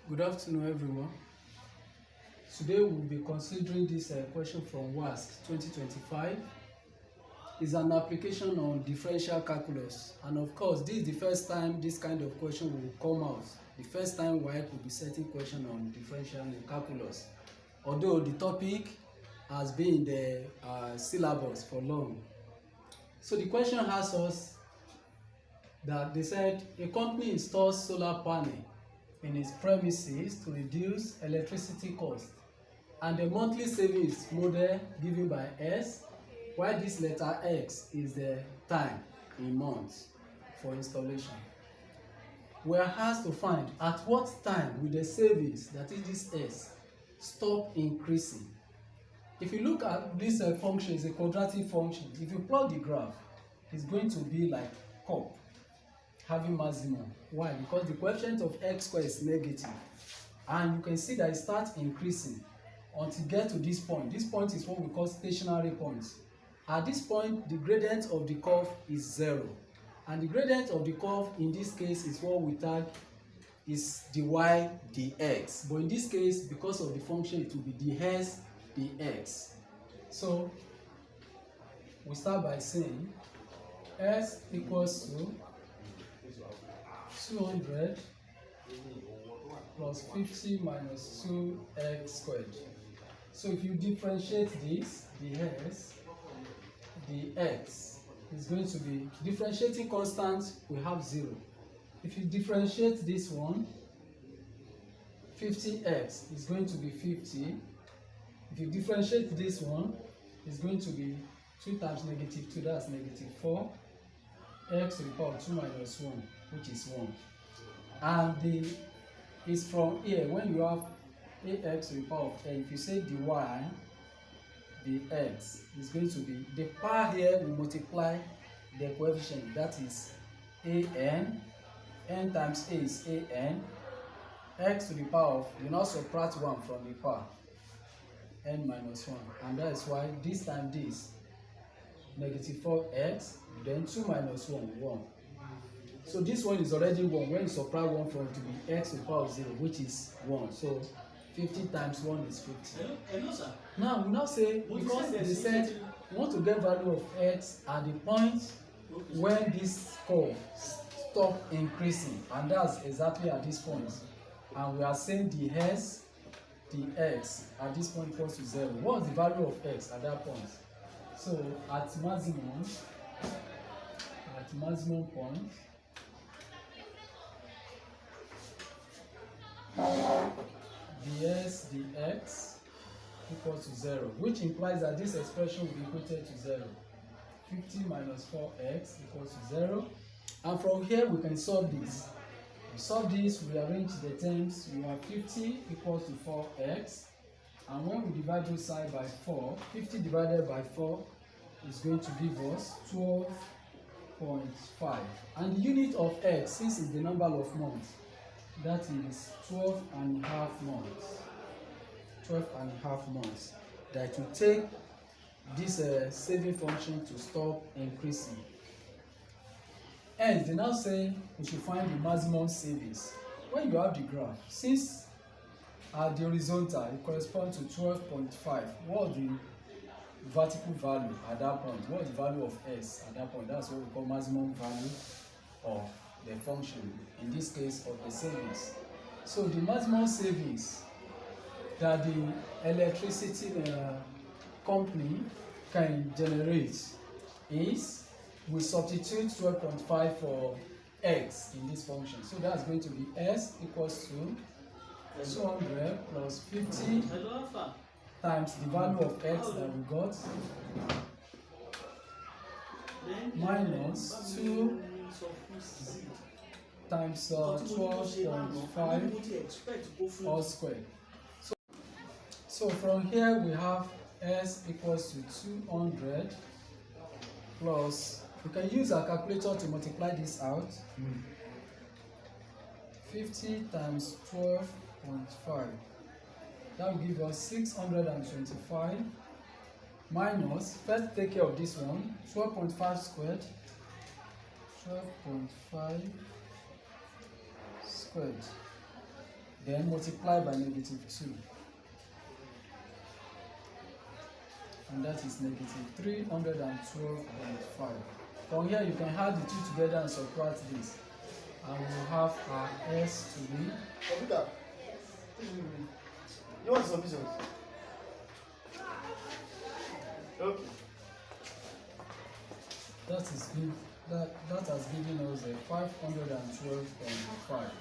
Good afternoon, everyone. Today we'll be considering this question from WASC 2025. It's an application on differential calculus, and of course, this is the first time this kind of question will come out. The first time WAEC will be setting question on differential calculus, although the topic has been in the syllabus for long. So the question asks us that they said a company installs solar panel in its premises to reduce electricity cost, and the monthly savings model given by S, while this letter X is the time in months for installation. We are asked to find at what time will the savings, that is this S, stop increasing. If you look at this function, it's a quadratic function. If you plot the graph, it's going to be like cup having maximum. Why? Because the coefficient of x squared is negative, and you can see that it starts increasing until you get to this point. This point is what we call stationary point. At this point, the gradient of the curve is 0, and the gradient of the curve in this case is what we tag is dy dx, but in this case, because of the function, it will be ds dx. So we start by saying s equals to 200 plus 50 minus 2x squared. So if you differentiate this, the s, the x is going to be, differentiating constant, we have 0. If you differentiate this one, 50x is going to be 50. If you differentiate this one, it's going to be 2 times negative 2, that's negative 4. X to the power of 2 minus 1, which is 1. And the is from here, when you have ax to the power of n, if you say dy dx is going to be, the power here will multiply the coefficient, that is an, n times a is an, x to the power of, you now subtract 1 from the power, n minus 1, and that is why this time this, negative 4x, then 2 minus 1, 1. So this one is already 1. When you subtract 1 from it, to be x to the power of 0, which is 1. So 50 times 1 is 50. Hello, sir. Now we now say, because they said we want to get value of x at the point when this curve stop increasing, and that's exactly at this point. And we are saying the s, the x at this point equals to 0. What is the value of x at that point? So at maximum point, ds dx equals to 0, which implies that this expression will be equated to 0. 50 minus 4x equals to 0. And from here we can solve this. We solve this, we arrange the terms. We have 50 equals to 4x. And when we divide both sides by 4, 50 divided by 4 is going to give us 12.5. And the unit of x, since it's the number of months, that is 12 and a half months. 12 and a half months. That will take this saving function to stop increasing. And they now say we should find the maximum savings. When you have the graph, since at the horizontal it corresponds to 12.5, what is the vertical value at that point? What is the value of s at that point? That's what we call maximum value of the function, in this case of the savings. So the maximum savings that the electricity company can generate is, we substitute 12.5 for x in this function. So that's going to be s equals to 200 plus 50 times the value of x that we got, minus 2 times 12.5 all squared. So from here we have s equals to 200 plus, we can use our calculator to multiply this out. 50 times 12.5, that will give us 625, minus, first take care of this one, 12.5 squared, 12.5 squared then multiply by -2. And that is -312.5. From here, you can add the two together and subtract this. And we'll have our S to be. You want solutions? Okay. That is good. That has given us a 512.5.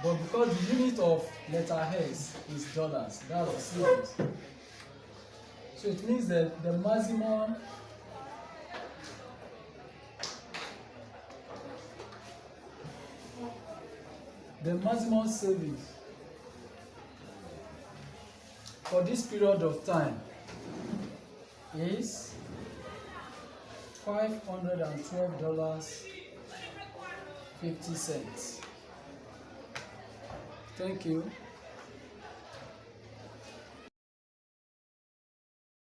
But because the unit of letter S is dollars, that's the series. So it means that the maximum savings for this period of time is $512.50. Thank you.